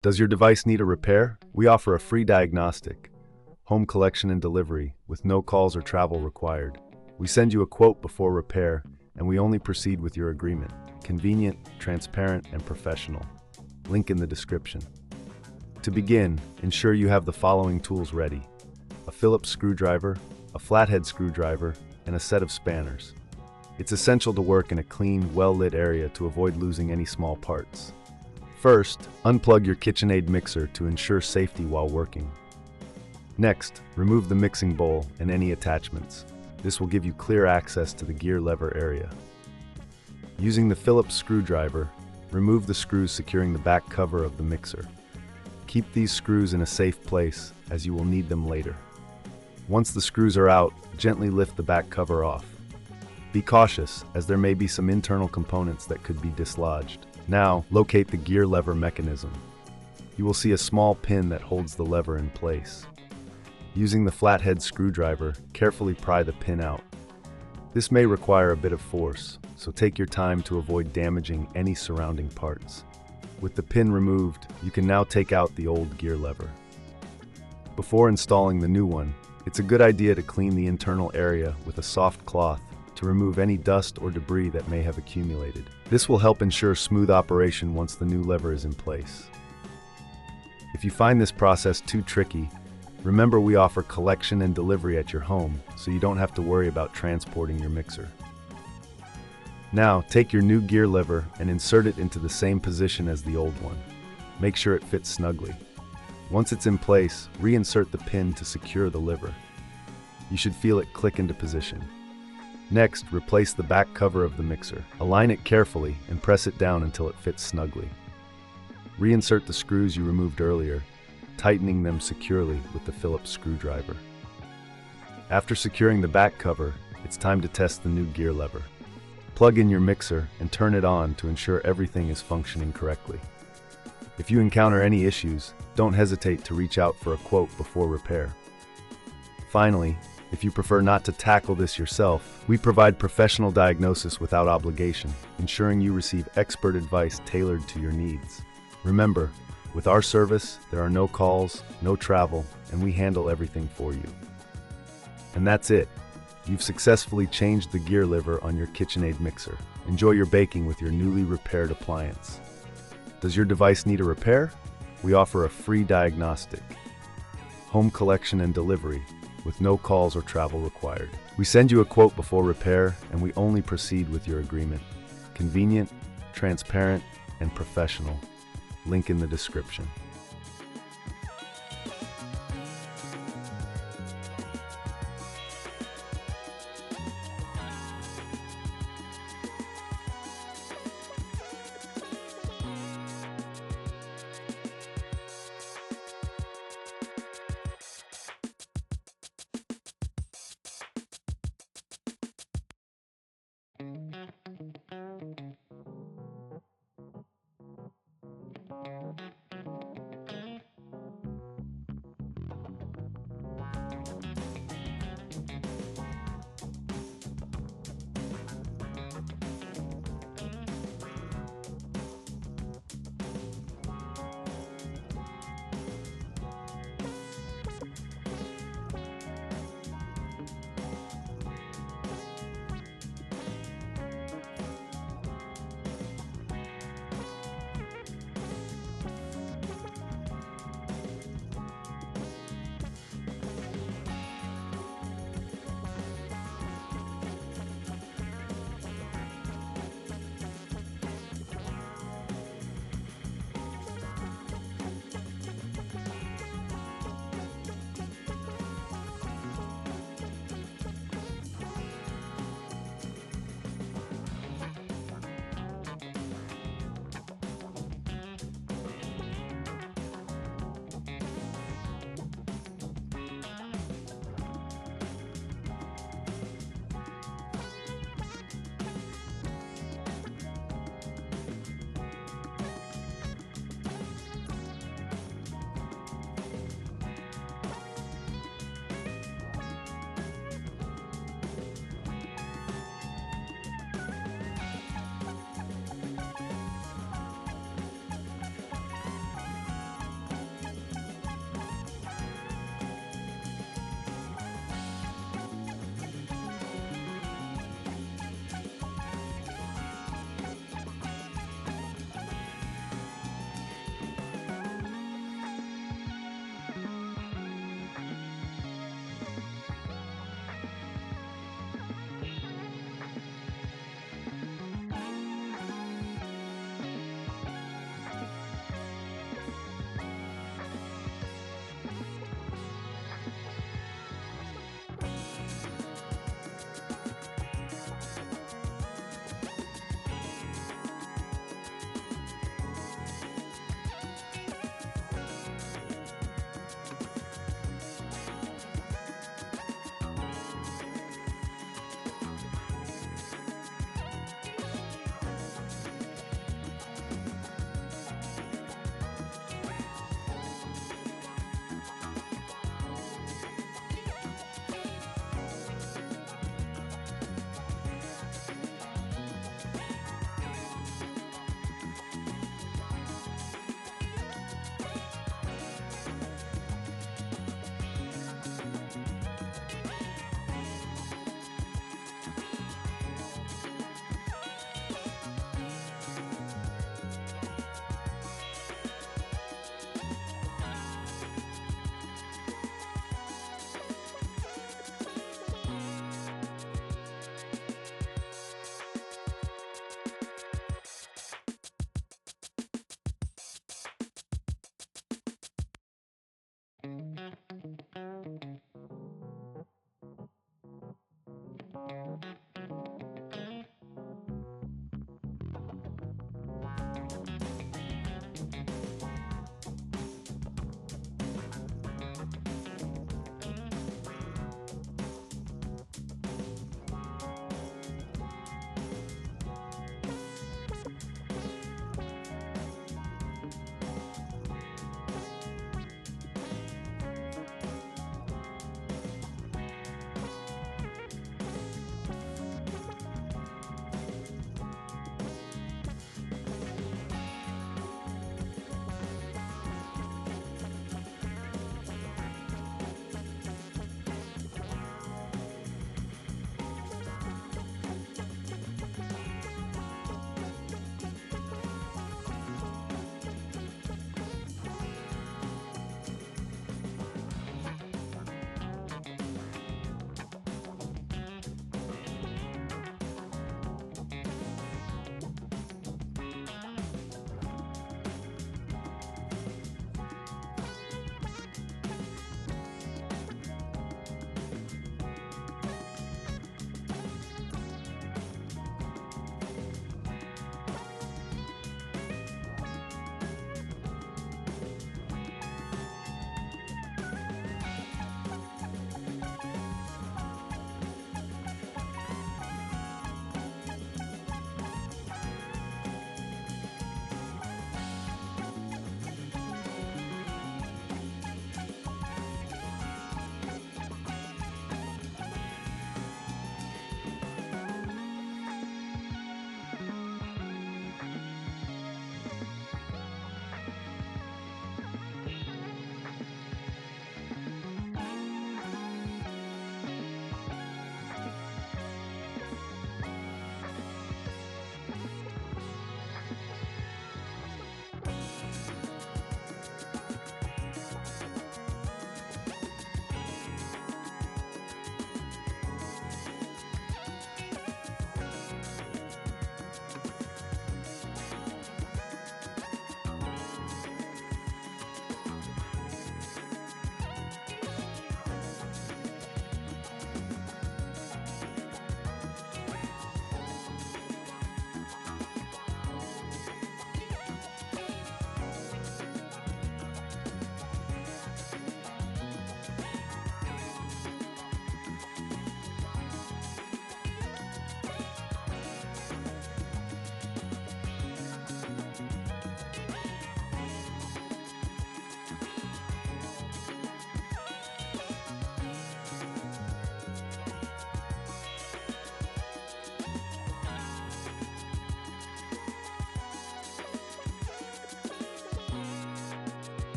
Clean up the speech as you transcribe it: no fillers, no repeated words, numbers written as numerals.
Does your device need a repair? We offer a free diagnostic, home collection and delivery, with no calls or travel required. We send you a quote before repair, and we only proceed with your agreement. Convenient, transparent, and professional. Link in the description. To begin, ensure you have the following tools ready: a Phillips screwdriver, a flathead screwdriver, and a set of spanners. It's essential to work in a clean, well-lit area to avoid losing any small parts. First, unplug your KitchenAid mixer to ensure safety while working. Next, remove the mixing bowl and any attachments. This will give you clear access to the gear lever area. Using the Phillips screwdriver, remove the screws securing the back cover of the mixer. Keep these screws in a safe place, as you will need them later. Once the screws are out, gently lift the back cover off. Be cautious, as there may be some internal components that could be dislodged. Now, locate the gear lever mechanism. You will see a small pin that holds the lever in place. Using the flathead screwdriver, carefully pry the pin out. This may require a bit of force, so take your time to avoid damaging any surrounding parts. With the pin removed, you can now take out the old gear lever. Before installing the new one, it's a good idea to clean the internal area with a soft cloth to remove any dust or debris that may have accumulated. This will help ensure smooth operation once the new lever is in place. If you find this process too tricky, remember we offer collection and delivery at your home, so you don't have to worry about transporting your mixer. Now, take your new gear lever and insert it into the same position as the old one. Make sure it fits snugly. Once it's in place, reinsert the pin to secure the lever. You should feel it click into position. Next, replace the back cover of the mixer. Align it carefully and press it down until it fits snugly. Reinsert the screws you removed earlier, tightening them securely with the Phillips screwdriver. After securing the back cover, it's time to test the new gear lever. Plug in your mixer and turn it on to ensure everything is functioning correctly. If you encounter any issues, don't hesitate to reach out for a quote before repair. Finally, if you prefer not to tackle this yourself, we provide professional diagnosis without obligation, ensuring you receive expert advice tailored to your needs. Remember, with our service, there are no calls, no travel, and we handle everything for you. And that's it. You've successfully changed the gear lever on your KitchenAid mixer. Enjoy your baking with your newly repaired appliance. Does your device need a repair? We offer a free diagnostic, home collection and delivery, with no calls or travel required. We send you a quote before repair, and we only proceed with your agreement. Convenient, transparent, and professional. Link in the description.